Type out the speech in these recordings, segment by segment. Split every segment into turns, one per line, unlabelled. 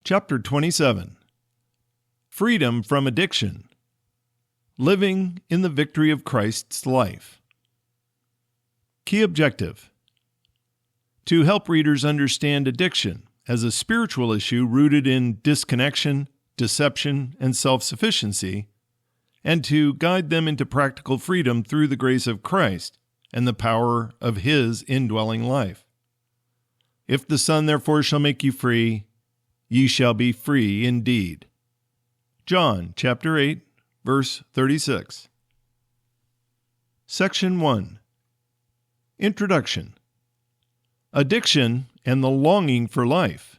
Chapter 27. Freedom from Addiction. Living in the Victory of Christ's Life. Key objective: to help readers understand addiction as a spiritual issue rooted in disconnection, deception, and self-sufficiency, and to guide them into practical freedom through the grace of Christ and the power of His indwelling life. If the Son therefore shall make you free, ye shall be free indeed. John chapter 8, verse 36. Section 1. Introduction. Addiction and the longing for life.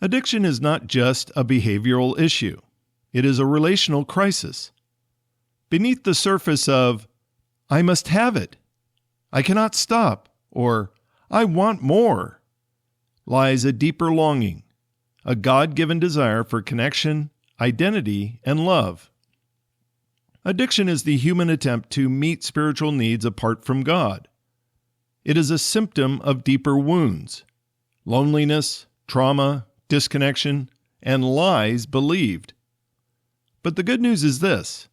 Addiction is not just a behavioral issue. It is a relational crisis. Beneath the surface of, "I must have it," "I cannot stop," or "I want more," lies a deeper longing, a God-given desire for connection, identity, and love. Addiction is the human attempt to meet spiritual needs apart from God. It is a symptom of deeper wounds, loneliness, trauma, disconnection, and lies believed. But the good news is this: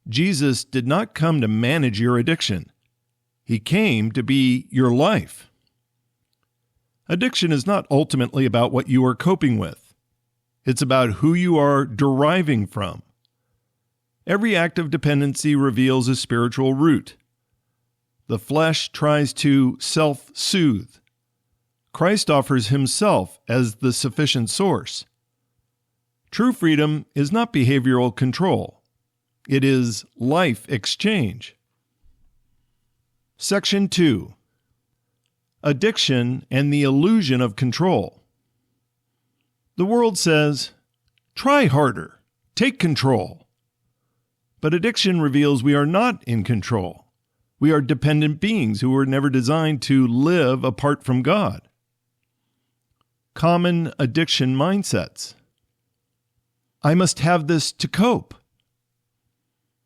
Jesus did not come to manage your addiction. He came to be your life. Addiction is not ultimately about what you are coping with. It's about who you are deriving from. Every act of dependency reveals a spiritual root. The flesh tries to self-soothe. Christ offers Himself as the sufficient source. True freedom is not behavioral control. It is life exchange. Section 2. Addiction and the illusion of control. The world says, "Try harder, take control." But addiction reveals we are not in control. We are dependent beings who were never designed to live apart from God. Common addiction mindsets. I must have this to cope.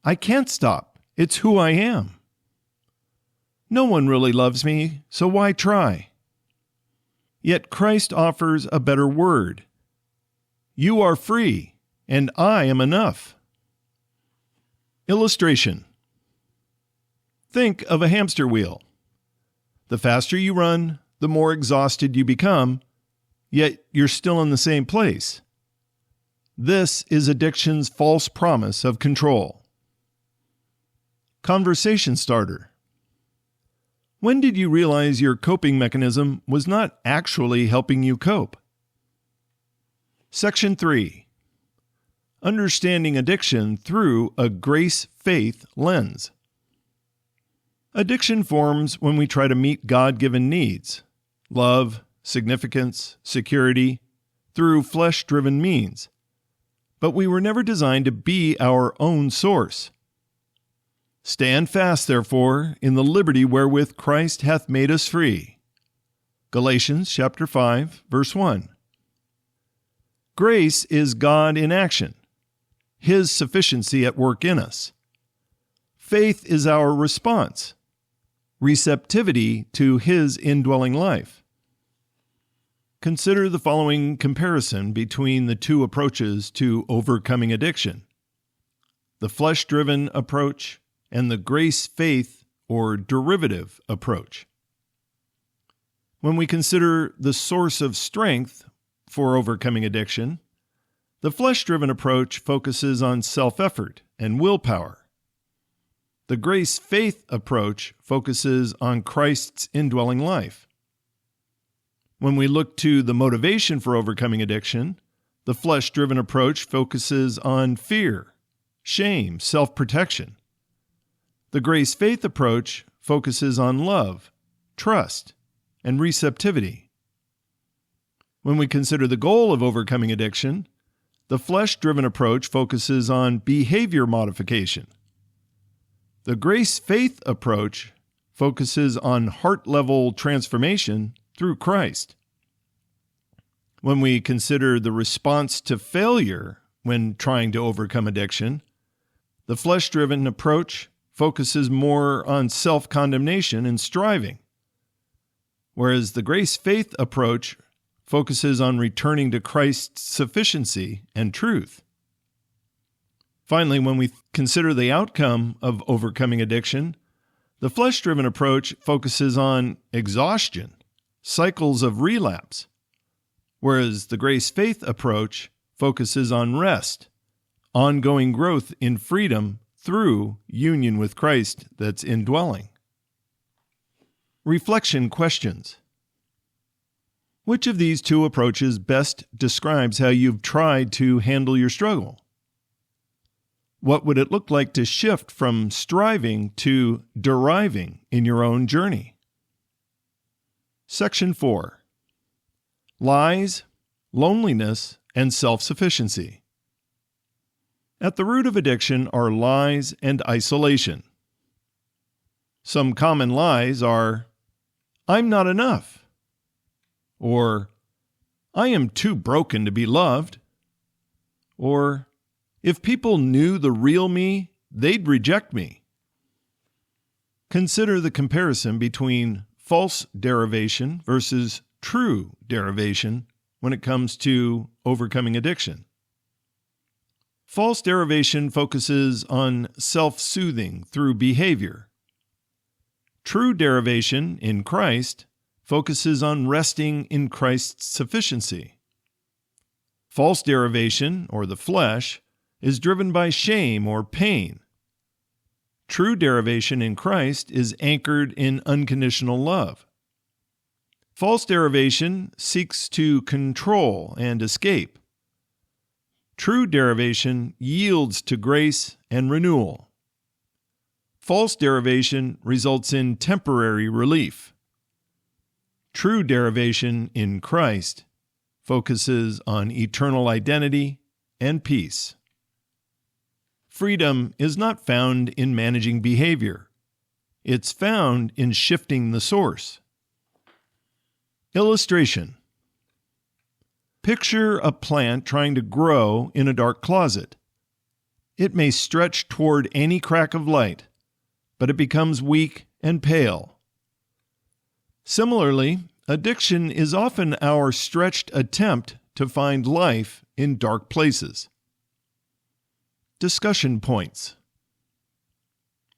I can't stop. It's who I am. No one really loves me, so why try? Yet Christ offers a better word. You are free, and I am enough. Illustration. Think of a hamster wheel. The faster you run, the more exhausted you become, yet you're still in the same place. This is addiction's false promise of control. Conversation starter. When did you realize your coping mechanism was not actually helping you cope? Section 3. Understanding addiction through a grace-faith lens. Addiction forms when we try to meet God-given needs, love, significance, security, through flesh-driven means. But we were never designed to be our own source. Stand fast, therefore, in the liberty wherewith Christ hath made us free. Galatians chapter 5, verse 1. Grace is God in action, His sufficiency at work in us. Faith is our response, receptivity to His indwelling life. Consider the following comparison between the two approaches to overcoming addiction: the flesh-driven approach and the grace-faith or derivative approach. When we consider the source of strength for overcoming addiction, the flesh-driven approach focuses on self-effort and willpower. The grace-faith approach focuses on Christ's indwelling life. When we look to the motivation for overcoming addiction, the flesh-driven approach focuses on fear, shame, self-protection. The grace-faith approach focuses on love, trust, and receptivity. When we consider the goal of overcoming addiction, the flesh-driven approach focuses on behavior modification. The grace-faith approach focuses on heart-level transformation through Christ. When we consider the response to failure when trying to overcome addiction, the flesh-driven approach focuses more on self-condemnation and striving, whereas the grace-faith approach focuses on returning to Christ's sufficiency and truth. Finally, when we consider the outcome of overcoming addiction, the flesh-driven approach focuses on exhaustion, cycles of relapse, whereas the grace-faith approach focuses on rest, ongoing growth in freedom through union with Christ that's indwelling. Reflection questions. Which of these two approaches best describes how you've tried to handle your struggle? What would it look like to shift from striving to deriving in your own journey? Section 4. Lies, loneliness, and self-sufficiency. At the root of addiction are lies and isolation. Some common lies are, "I'm not enough," or "I am too broken to be loved," or "If people knew the real me, they'd reject me." Consider the comparison between false derivation versus true derivation when it comes to overcoming addiction. False derivation focuses on self-soothing through behavior. True derivation in Christ focuses on resting in Christ's sufficiency. False derivation, or the flesh, is driven by shame or pain. True derivation in Christ is anchored in unconditional love. False derivation seeks to control and escape. True derivation yields to grace and renewal. False derivation results in temporary relief. True derivation in Christ focuses on eternal identity and peace. Freedom is not found in managing behavior. It's found in shifting the source. Illustration. Picture a plant trying to grow in a dark closet. It may stretch toward any crack of light, but it becomes weak and pale. Similarly, addiction is often our stretched attempt to find life in dark places. Discussion points.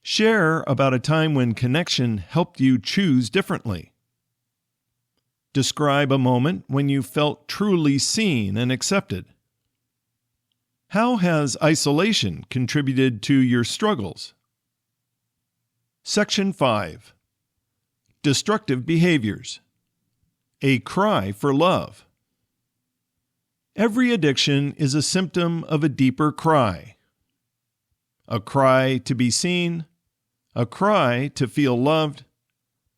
Share about a time when connection helped you choose differently. Describe a moment when you felt truly seen and accepted. How has isolation contributed to your struggles? Section 5. Destructive behaviors. A cry for love. Every addiction is a symptom of a deeper cry. A cry to be seen, a cry to feel loved,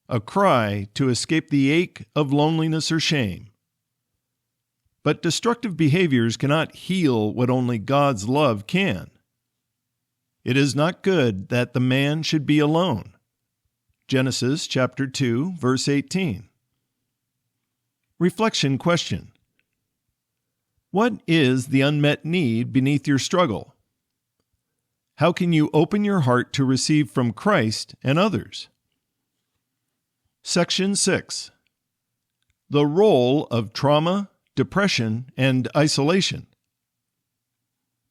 a cry to escape the ache of loneliness or shame. But destructive behaviors cannot heal what only God's love can. It is not good that the man should be alone. Genesis chapter 2, verse 18. Reflection question. What is the unmet need beneath your struggle? How can you open your heart to receive from Christ and others? Section 6. The role of trauma, depression, and isolation.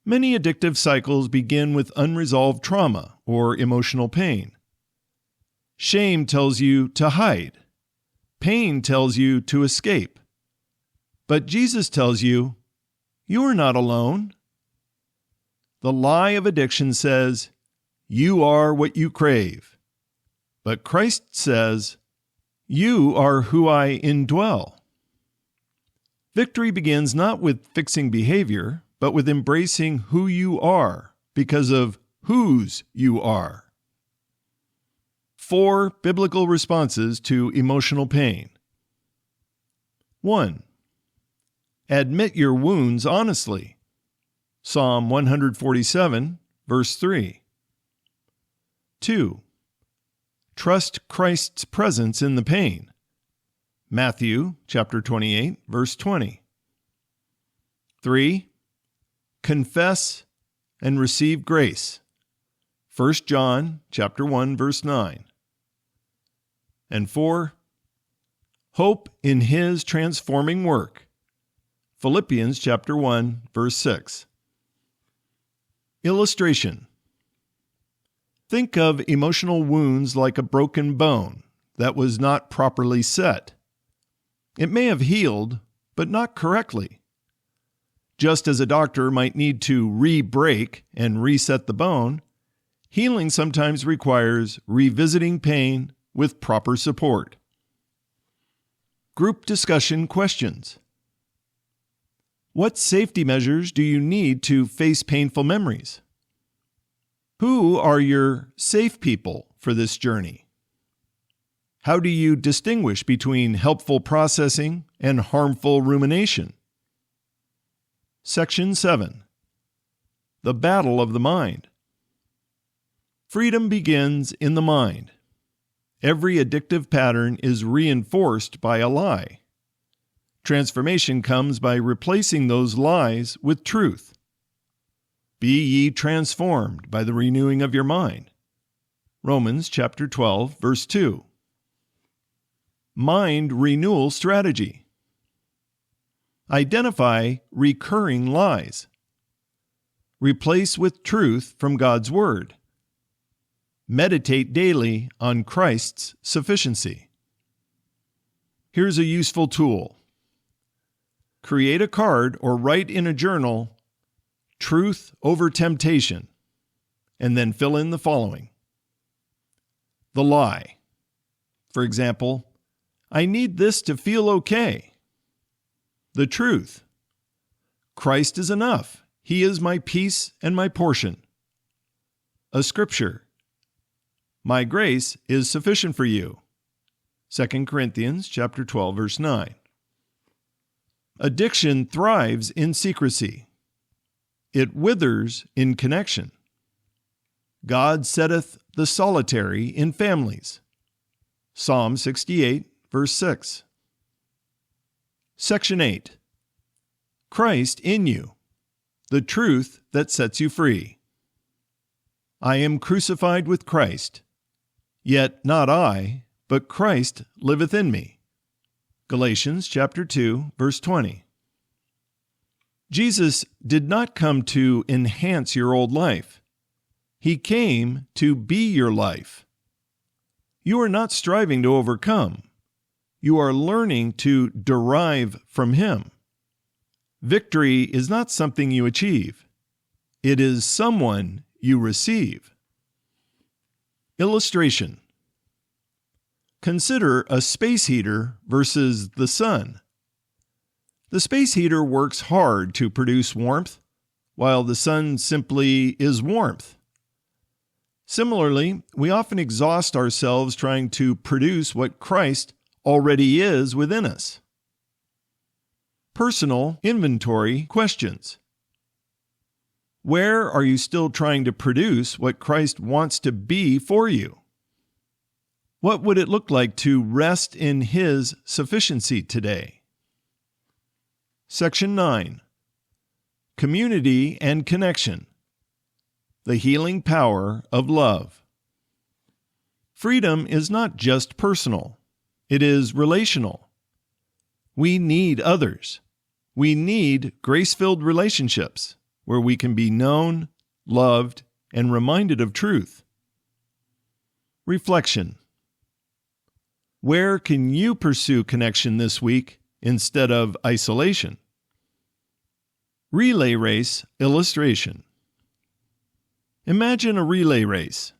Many addictive cycles begin with unresolved trauma or emotional pain. Shame tells you to hide. Pain tells you to escape. But Jesus tells you, "You are not alone." The lie of addiction says, "You are what you crave." But Christ says, "You are who I indwell." Victory begins not with fixing behavior, but with embracing who you are because of whose you are. 4 biblical responses to emotional pain. 1. Admit your wounds honestly. Psalm 147, verse 3. 2. Trust Christ's presence in the pain. Matthew chapter 28, verse 20. 3. Confess and receive grace. 1 John chapter 1, verse 9. And 4. Hope in His transforming work. Philippians chapter 1, verse 6. Illustration. Think of emotional wounds like a broken bone that was not properly set. It may have healed, but not correctly. Just as a doctor might need to re-break and reset the bone, healing sometimes requires revisiting pain with proper support. Group discussion questions. What safety measures do you need to face painful memories? Who are your safe people for this journey? How do you distinguish between helpful processing and harmful rumination? Section 7. The Battle of the Mind. Freedom begins in the mind. Every addictive pattern is reinforced by a lie. Transformation comes by replacing those lies with truth. Be ye transformed by the renewing of your mind. Romans chapter 12, verse 2. Mind renewal strategy. Identify recurring lies. Replace with truth from God's Word. Meditate daily on Christ's sufficiency. Here's a useful tool. Create a card or write in a journal, Truth over Temptation, and then fill in the following. The lie. For example, I need this to feel okay. The truth. Christ is enough. He is my peace and my portion. A scripture. My grace is sufficient for you. 2 Corinthians chapter 12, verse 9. Addiction thrives in secrecy. It withers in connection. God setteth the solitary in families. Psalm 68, verse 6. Section 8. Christ in you, the truth that sets you free. I am crucified with Christ, yet not I, but Christ liveth in me. Galatians chapter 2, verse 20. Jesus did not come to enhance your old life. He came to be your life. You are not striving to overcome. You are learning to derive from Him. Victory is not something you achieve. It is someone you receive. Illustration. Consider a space heater versus the sun. The space heater works hard to produce warmth, while the sun simply is warmth. Similarly, we often exhaust ourselves trying to produce what Christ already is within us. Personal inventory questions. Where are you still trying to produce what Christ wants to be for you? What would it look like to rest in His sufficiency today? Section 9. Community and connection. The healing power of love. Freedom is not just personal. It is relational. We need others. We need grace-filled relationships where we can be known, loved, and reminded of truth. Reflection. Where can you pursue connection this week instead of isolation? Relay race illustration. Imagine a relay race.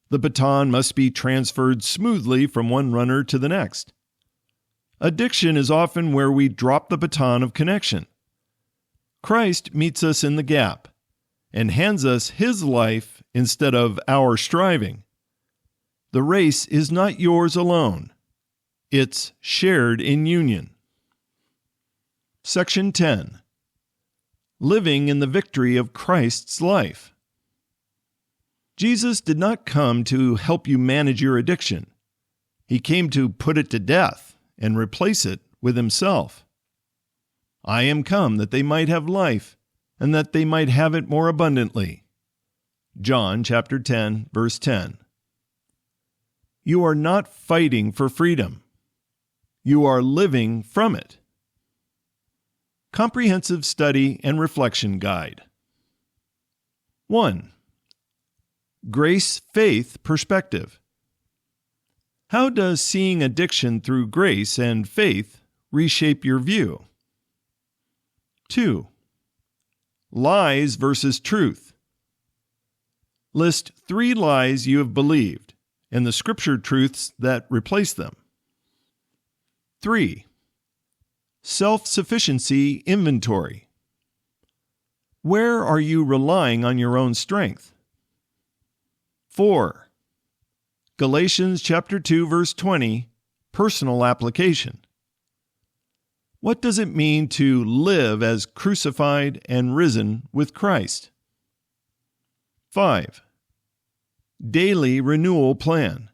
The baton must be transferred smoothly from one runner to the next. Addiction is often where we drop the baton of connection. Christ meets us in the gap and hands us His life instead of our striving. The race is not yours alone. It's shared in union. Section 10. Living in the victory of Christ's life. Jesus did not come to help you manage your addiction. He came to put it to death and replace it with Himself. I am come that they might have life, and that they might have it more abundantly. John chapter 10, verse 10. You are not fighting for freedom. You are living from it. Comprehensive Study and Reflection Guide. 1. Grace-faith perspective. How does seeing addiction through grace and faith reshape your view? 2. Lies versus truth. List 3 lies you have believed and the scripture truths that replace them. 3. Self-sufficiency inventory. Where are you relying on your own strength? 4. Galatians chapter 2 verse 20, personal application. What does it mean to live as crucified and risen with Christ? 5. Daily renewal plan.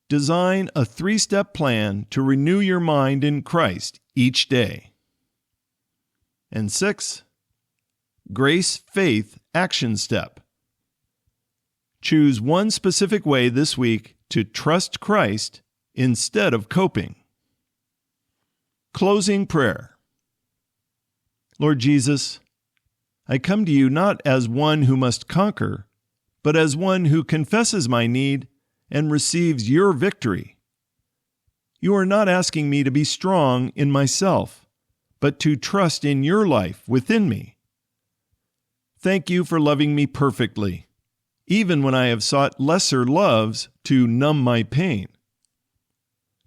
Design a 3-step plan to renew your mind in Christ each day. And 6. Grace-faith action step. Choose one specific way this week to trust Christ instead of coping. Closing prayer. Lord Jesus, I come to you not as one who must conquer, but as one who confesses my need and receives your victory. You are not asking me to be strong in myself, but to trust in your life within me. Thank you for loving me perfectly, even when I have sought lesser loves to numb my pain.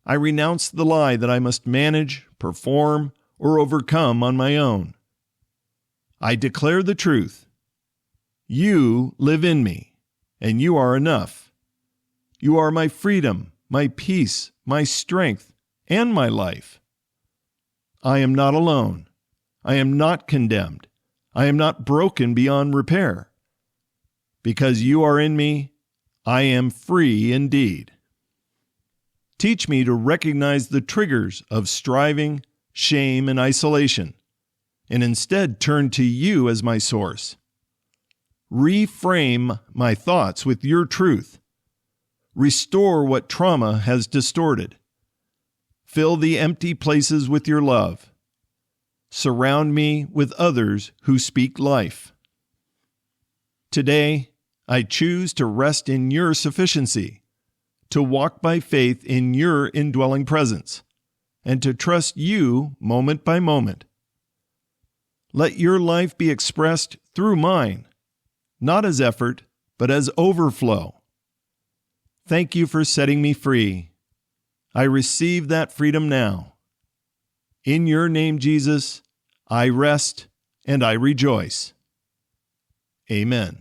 I renounce the lie that I must manage, perform, or overcome on my own. I declare the truth. You live in me, and you are enough. You are my freedom, my peace, my strength, and my life. I am not alone. I am not condemned. I am not broken beyond repair. Because you are in me, I am free indeed. Teach me to recognize the triggers of striving, shame, and isolation, and instead turn to you as my source. Reframe my thoughts with your truth. Restore what trauma has distorted. Fill the empty places with your love. Surround me with others who speak life. Today, I choose to rest in your sufficiency, to walk by faith in your indwelling presence, and to trust you moment by moment. Let your life be expressed through mine, not as effort, but as overflow. Thank you for setting me free. I receive that freedom now. In your name, Jesus, I rest and I rejoice. Amen.